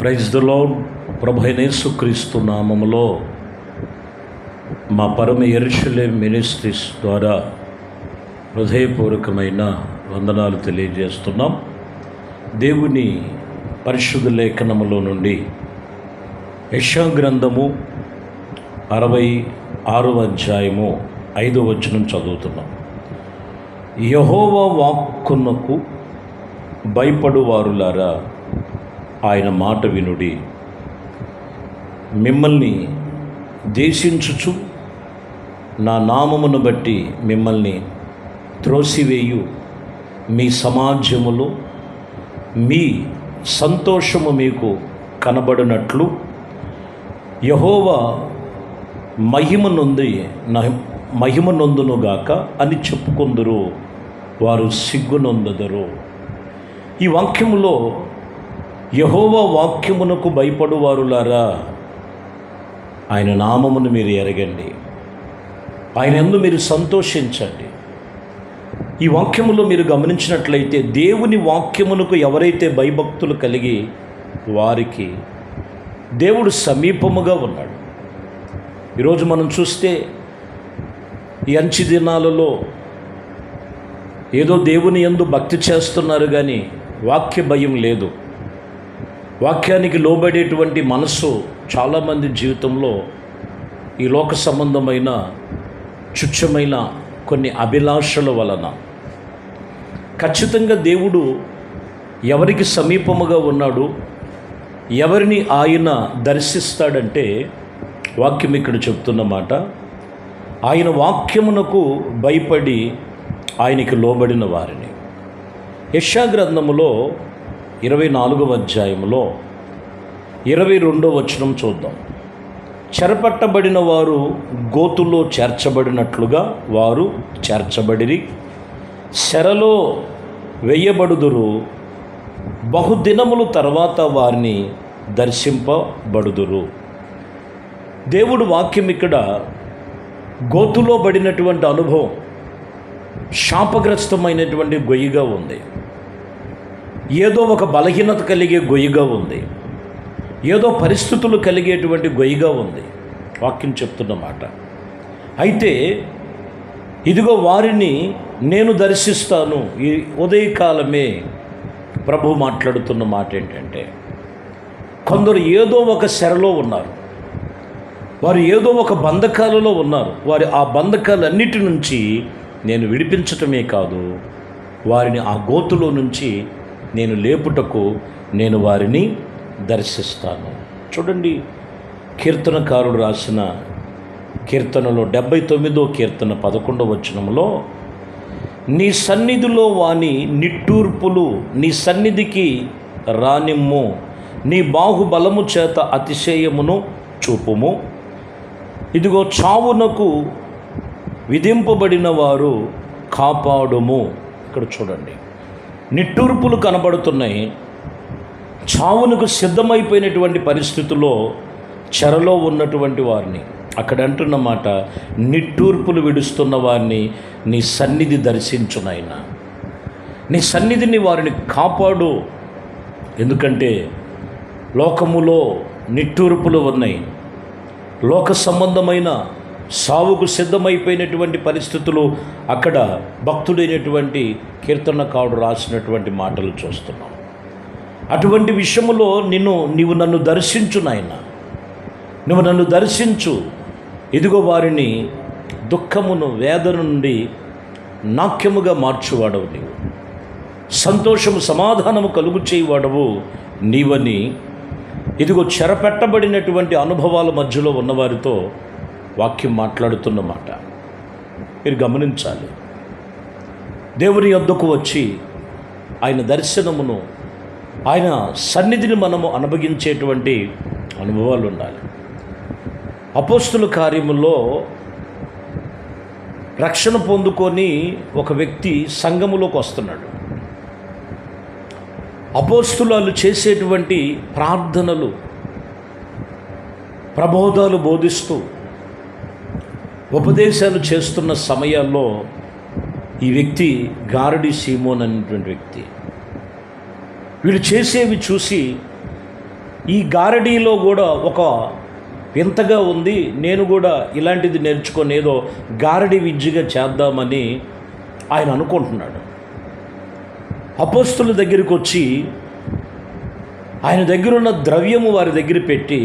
Praise the lord. ప్రభు అయిన యేసుక్రీస్తు నామములో మా పరమ యెరూషలేం మినిస్ట్రీస్ ద్వారా హృదయపూర్వకమైన వందనాలు తెలియజేస్తున్నాం. దేవుని పరిశుద్ధ లేఖనములో నుండి యెషయా గ్రంథము 66వ అధ్యాయము 5వ వచనం చదువుతున్నాం. యెహోవా వాక్కునకు భయపడువారులారా ఆయన మాట వినుడి. మిమ్మల్ని దేశించుచు నా నామమును బట్టి మిమ్మల్ని త్రోసివేయు మీ సమాజములో మీ సంతోషము మీకు కనబడినట్లు యెహోవా మహిమ నొందునుగాక అని చెప్పుకొందురు, వారు సిగ్గునొందెదరు. ఈ వాక్యములో యెహోవా వాక్యమునకు భయపడువారులారా ఆయన నామమును మీరు ఎరగండి, ఆయన యందు మీరు సంతోషించండి. ఈ వాక్యములో మీరు గమనించినట్లయితే దేవుని వాక్యమునకు ఎవరైతే భయభక్తులు కలిగి వారికి దేవుడు సమీపముగా ఉన్నాడు. ఈరోజు మనం చూస్తే ఈ అంచె దినాలలో ఏదో దేవుని యందు భక్తి చేస్తున్నారు కానీ వాక్య భయం లేదు. వాక్యానికి లోబడేటువంటి మనసు చాలామంది జీవితంలో ఈ లోక సంబంధమైన చుచ్చమైన కొన్ని అభిలాషల వలన ఖచ్చితంగా దేవుడు ఎవరికి సమీపముగా ఉన్నాడు, ఎవరిని ఆయన దర్శిస్తాడంటే వాక్యం ఇక్కడ చెప్తున్నమాట, ఆయన వాక్యమునకు భయపడి ఆయనకి లోబడిన వారిని. యెషయా గ్రంథములో 24వ అధ్యాయంలో 22వ వచనం చూద్దాం. చెరపట్టబడిన వారు గోతులో చేర్చబడినట్లుగా వారు చేర్చబడిరి, శరలో వెయ్యబడుదురు, బహుదినముల తర్వాత వారిని దర్శింపబడుదురు. దేవుడు వాక్యం ఇక్కడ గోతులో పడినటువంటి అనుభవం శాపగ్రస్తమైనటువంటి గొయ్యిగా ఉంది. ఏదో ఒక బలహీనత కలిగే గొయ్యిగా ఉంది, ఏదో పరిస్థితులు కలిగేటువంటి గొయ్యిగా ఉంది వాక్యం చెప్తున్నమాట. అయితే ఇదిగో వారిని నేను దర్శిస్తాను. ఈ ఉదయకాలమే ప్రభు మాట్లాడుతున్న మాట ఏంటంటే, కొందరు ఏదో ఒక శరలో ఉన్నారు, వారు ఏదో ఒక బంధకాలలో ఉన్నారు. వారి ఆ బంధకాలన్నిటి నుంచి నేను విడిపించటమే కాదు, వారిని ఆ గోతులో నుంచి నేను లేపుటకు నేను వారిని దర్శిస్తాను. చూడండి, కీర్తనకారుడు రాసిన కీర్తనలో 79వ కీర్తన 11వ వచనంలో, నీ సన్నిధిలో వాని నిట్టూర్పులు నీ సన్నిధికి రానిమ్ము, నీ బాహుబలము చేత అతిశయమును చూపుము. ఇదిగో చావునకు విధింపబడిన వారు కాపాడుము. ఇక్కడ చూడండి, నిట్టూర్పులు కనబడుతున్నాయి. చావునకు సిద్ధమైపోయినటువంటి పరిస్థితుల్లో చెరలో ఉన్నటువంటి వారిని అక్కడ అంటున్నమాట, నిట్టూర్పులు విడుస్తున్న వారిని నీ సన్నిధి దర్శించునైనా, నీ సన్నిధిని వారిని కాపాడు. ఎందుకంటే లోకములో నిట్టూర్పులు ఉన్నాయి, లోక సంబంధమైన సావుకు సిద్ధమైపోయినటువంటి పరిస్థితులు అక్కడ భక్తుడైనటువంటి కీర్తనకారుడు రాసినటువంటి మాటలు చూస్తున్నాం. అటువంటి విషయములో నీవు నన్ను దర్శించు నాయనా, నువ్వు నన్ను దర్శించు. ఇదిగో వారిని దుఃఖమును వేదన నుండి నాట్యముగా మార్చువాడవు నీవు, సంతోషము సమాధానము కలుగు చేయువాడవు నీవని ఇదిగో చెరపెట్టబడినటువంటి అనుభవాల మధ్యలో ఉన్నవారితో వాక్యం మాట్లాడుతున్నమాట. మీరు గమనించాలి, దేవుని యొద్దకు వచ్చి ఆయన దర్శనమును, ఆయన సన్నిధిని మనము అనుభవించేటువంటి అనుభవాలు ఉండాలి. అపోస్తుల కార్యములో రక్షణ పొందుకొని ఒక వ్యక్తి సంఘములోకి వస్తున్నాడు. అపోస్తులు చేసేటువంటి ప్రార్థనలు, ప్రబోధాలు బోధిస్తూ ఉపదేశాలు చేస్తున్న సమయాల్లో ఈ వ్యక్తి గారడి సీమోన్ అనేటువంటి వ్యక్తి వీళ్ళు చేసేవి చూసి ఈ గారడీలో కూడా ఒక వింతగా ఉంది. నేను కూడా ఇలాంటిది నేర్చుకొని ఏదో గారడీ విద్యగా చేద్దామని ఆయన అనుకుంటున్నాడు. అపోస్తుల దగ్గరికి వచ్చి ఆయన దగ్గర ఉన్న ద్రవ్యము వారి దగ్గర పెట్టి,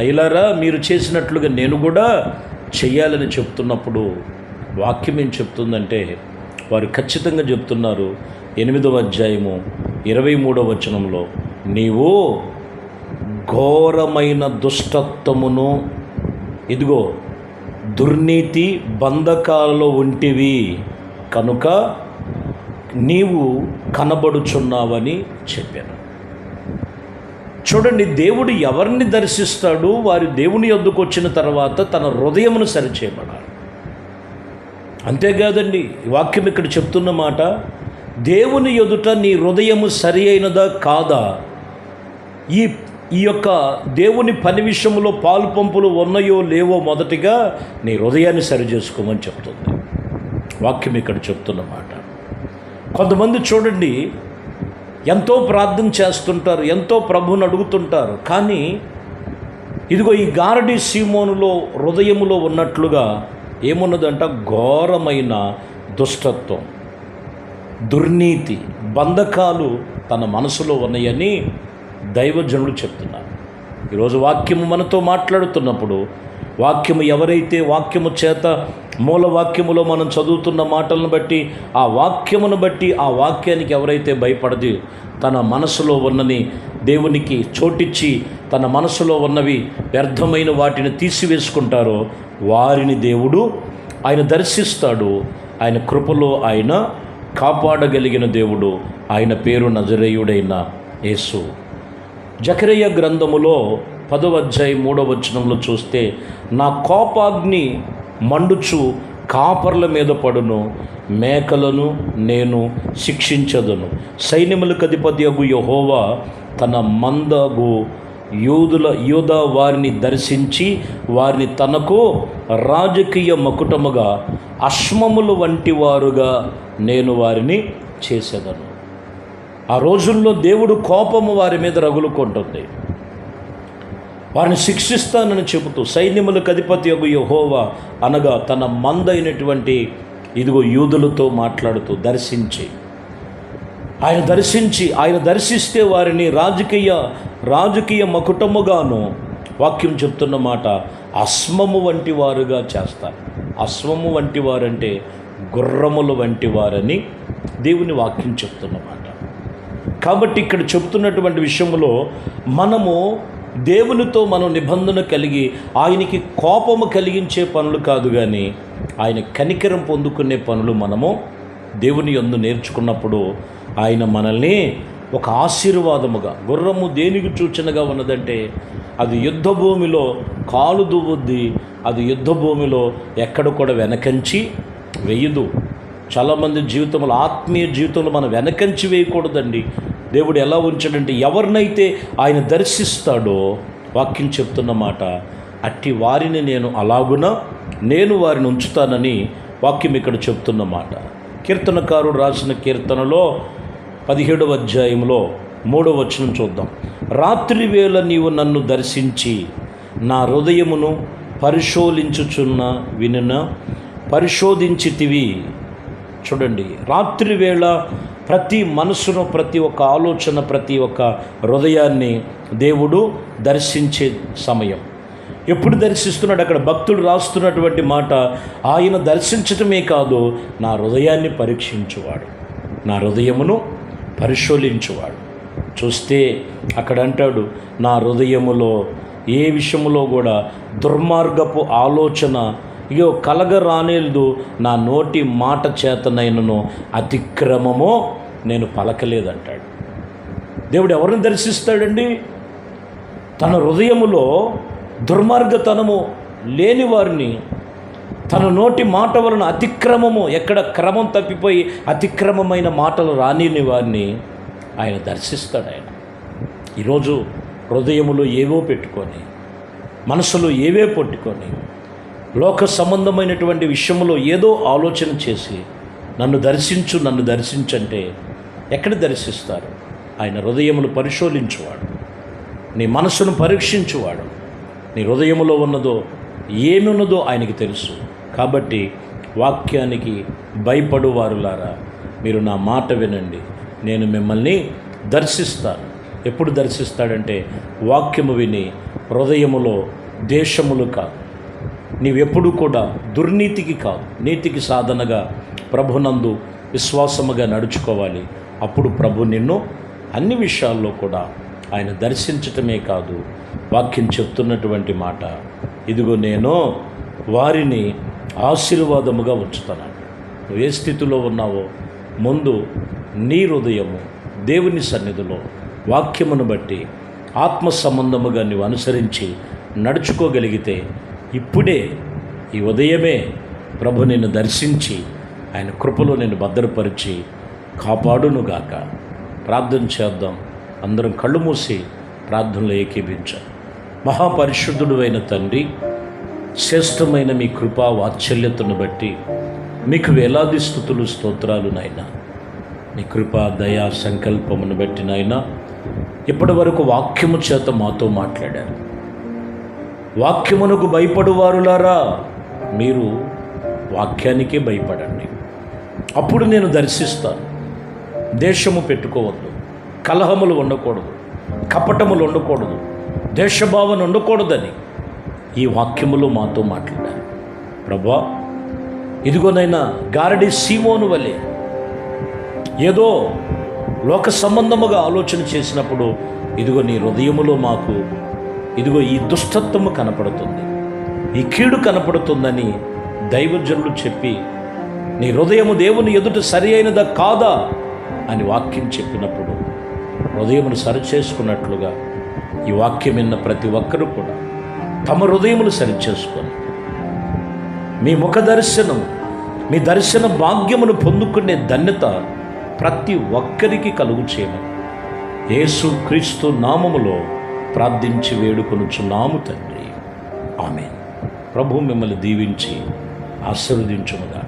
అయ్యలారా మీరు చేసినట్లుగా నేను కూడా చెయ్యాలని చెప్తున్నప్పుడు వాక్యం ఏం చెప్తుందంటే, వారు ఖచ్చితంగా చెప్తున్నారు 8వ అధ్యాయము 23వ వచనంలో, నీవు ఘోరమైన దుష్టత్వమును, ఇదిగో దుర్నీతి బంధకాలలో ఉంటివి కనుక నీవు కనబడుచున్నావని చెప్పాను. చూడండి, దేవుడు ఎవరిని దర్శిస్తాడు? వారి దేవుని యొద్దకు వచ్చిన తర్వాత తన హృదయమును సరిచేయబడాలి. అంతేకాదండి, వాక్యం ఇక్కడ చెప్తున్న మాట, దేవుని ఎదుట నీ హృదయము సరి అయినదా కాదా, ఈ యొక్క దేవుని పని విషయంలో పాలు పంపులు ఉన్నాయో లేవో మొదటిగా నీ హృదయాన్ని సరి చేసుకోమని చెప్తుంది వాక్యం ఇక్కడ చెప్తున్న మాట. కొంతమంది చూడండి, ఎంతో ప్రార్థన చేస్తుంటారు, ఎంతో ప్రభువుని అడుగుతుంటారు, కానీ ఇదిగో ఈ గారడీ సీమోనులో హృదయములో ఉన్నట్లుగా ఏమున్నదంట, ఘోరమైన దుష్టత్వం, దుర్నీతి బంధకాలు తన మనసులో ఉన్నాయని దైవజనులు చెప్తున్నారు. ఈరోజు వాక్యము మనతో మాట్లాడుతున్నప్పుడు, వాక్యము ఎవరైతే వాక్యము చేత మూల వాక్యములో మనం చదువుతున్న మాటలను బట్టి, ఆ వాక్యమును బట్టి, ఆ వాక్యానికి ఎవరైతే భయపడది, తన మనసులో ఉన్నని దేవునికి చోటిచ్చి తన మనసులో ఉన్నవి వ్యర్థమైన వాటిని తీసివేసుకుంటారో వారిని దేవుడు ఆయన దర్శిస్తాడు. ఆయన కృపలో ఆయన కాపాడగలిగిన దేవుడు. ఆయన పేరు నజరేయుడైన యేసు. జకరియా గ్రంథములో 10వ అధ్యాయం 3వ వచనంలో చూస్తే, నా కోపాగ్ని మండుచు కాపర్ల మీద పడును, మేకలను నేను శిక్షించదను. సైన్యములకు అధిపతియగు యెహోవా తన మందగు యూదా వారిని దర్శించి వారిని తనకు రాజకీయ మకుటముగా అశ్మములు వంటి వారుగా నేను వారిని చేసేదను. ఆ రోజుల్లో దేవుడు కోపము వారి మీద రగులుకుంటుంది. వారిని శిక్షిస్తానని చెబుతూ, సైన్యములకు అధిపతియగు యెహోవా అనగా తన మందైనటువంటి ఇదిగో యూదులతో మాట్లాడుతూ ఆయన దర్శిస్తే వారిని రాజకీయ మకుటముగాను, వాక్యం చెప్తున్న మాట, అశ్వము వంటి వారుగా చేస్తారు. అశ్వము వంటి వారంటే గుర్రముల వంటి వారని దేవుని వాక్యం చెప్తున్నమాట. కాబట్టి ఇక్కడ చెప్తున్నటువంటి విషయంలో మనము దేవునితో మనం నిబంధన కలిగి ఆయనకి కోపము కలిగించే పనులు కాదు, కానీ ఆయన కనికరం పొందుకునే పనులు మనము దేవుని యందు నేర్చుకున్నప్పుడు ఆయన మనల్ని ఒక ఆశీర్వాదముగా, గుర్రము దేనికి సూచనగా ఉన్నదంటే అది యుద్ధ భూమిలో కాలు దువ్వుద్ది, అది యుద్ధ భూమిలో ఎక్కడ కూడా వెనకంచి వేయదు. చాలామంది జీవితంలో, ఆత్మీయ జీవితంలో మనం వెనకంచి వేయకూడదండి. దేవుడు ఎలా ఉంచాడంటే, ఎవరినైతే ఆయన దర్శిస్తాడో వాక్యం చెప్తున్న మాట, అట్టి వారిని నేను వారిని ఉంచుతానని వాక్యం ఇక్కడ చెప్తున్న మాట. కీర్తనకారుడు రాసిన కీర్తనలో 17వ అధ్యాయంలో 3వ వచనం చూద్దాం. రాత్రి వేళ నీవు నన్ను దర్శించి నా హృదయమును పరిశోధించితివి. చూడండి, రాత్రి వేళ ప్రతి మనసును, ప్రతి ఒక్క ఆలోచన, ప్రతి ఒక్క హృదయాన్ని దేవుడు దర్శించే సమయం. ఎప్పుడు దర్శిస్తున్నాడు? అక్కడ భక్తుడు రాస్తున్నటువంటి మాట, ఆయన దర్శించటమే కాదు, నా హృదయాన్ని పరీక్షించువాడు, నా హృదయమును పరిశోధించువాడు. చూస్తే అక్కడ అంటాడు, నా హృదయములో ఏ విషయములో కూడా దుర్మార్గపు ఆలోచన కలగరానేదు, నా నోటి మాట చేతనైనను అతిక్రమమో నేను పలకలేదంటాడు. దేవుడు ఎవరిని దర్శిస్తాడండి? తన హృదయములో దుర్మార్గతనము లేని వారిని, తన నోటి మాట వలన అతిక్రమము, ఎక్కడ క్రమం తప్పిపోయి అతిక్రమమైన మాటలు రానిని వారిని ఆయన దర్శిస్తాడు. ఆయన ఈరోజు హృదయములో ఏవో పెట్టుకొని, మనసులో ఏవే పట్టుకొని, లోక సంబంధమైనటువంటి విషయంలో ఏదో ఆలోచన చేసి నన్ను దర్శించంటే ఎక్కడ దర్శిస్తారు? ఆయన హృదయములు పరిశోధించువాడు. నీ మనసును పరీక్షించువాడు. నీ హృదయంలో ఉన్నదో ఏమి ఉన్నదో ఆయనకి తెలుసు. కాబట్టి వాక్యానికి భయపడువారులారా, మీరు నా మాట వినండి, నేను మిమ్మల్ని దర్శిస్తాను. ఎప్పుడు దర్శిస్తాడంటే వాక్యము విని హృదయములో దేశములు కాదు. నీవెప్పుడు కూడా దుర్నీతికి కాదు, నీతికి సాధనగా ప్రభునందు విశ్వాసముగా నడుచుకోవాలి. అప్పుడు ప్రభు నిన్ను అన్ని విషయాల్లో కూడా ఆయన దర్శించటమే కాదు, వాక్యం చెప్తున్నటువంటి మాట, ఇదిగో నేను వారిని ఆశీర్వాదముగా ఉంచుతాను. నువ్వు ఏ స్థితిలో ఉన్నావో ముందు నీ హృదయము దేవుని సన్నిధిలో వాక్యమును బట్టి ఆత్మ సంబంధముగా నువ్వు అనుసరించి నడుచుకోగలిగితే ఇప్పుడే ఈ ఉదయమే ప్రభు నిన్ను దర్శించి ఆయన కృపలో నిన్ను భద్రపరిచి కాపాడునుగాక. ప్రార్థన చేద్దాం. అందరం కళ్ళు మూసి ప్రార్థనలో ఏకీభించాం. మహాపరిశుద్ధుడు అయిన తండ్రి, శ్రేష్టమైన మీ కృపా వాత్సల్యతను బట్టి మీకు వేలాది స్తుతులు స్తోత్రాలు నాయనా. నీ కృపా దయా సంకల్పమును బట్టి నాయనా ఇప్పటి వరకు వాక్యము చేత మాతో మాట్లాడారు. వాక్యమునకు భయపడువారులారా, మీరు వాక్యానికే భయపడండి, అప్పుడు నేను దర్శిస్తాను. దేశము పెట్టుకోవద్దు, కలహములు ఉండకూడదు, కపటములు ఉండకూడదు, దేశభావన ఉండకూడదని ఈ వాక్యములో మాతో మాట్లాడారు. ప్రభా, ఇదిగోనైనా గారడి సీమోను వలె ఏదో లోక సంబంధముగా ఆలోచన చేసినప్పుడు ఇదిగో నీ హృదయములో మాకు ఇదిగో ఈ దుష్టత్వము కనపడుతుంది, ఈ కీడు కనపడుతుందని దైవజనులు చెప్పి నీ హృదయము దేవుని ఎదుట సరి అయినదా కాదా అని వాక్యం చెప్పినప్పుడు హృదయమును సరిచేసుకున్నట్లుగా ఈ వాక్యం విన్న ప్రతి ఒక్కరూ కూడా తమ హృదయములు సరిచేసుకొని మీ ముఖ దర్శనం, మీ దర్శన భాగ్యమును పొందుకునే ధన్యత ప్రతి ఒక్కరికి కలుగు చేయమని యేసు క్రీస్తు నామములో ప్రార్థించి వేడుకొనుచున్నాము తండ్రి. ఆమేన్. ప్రభు మిమ్మల్ని దీవించి ఆశీర్వదించునుగా.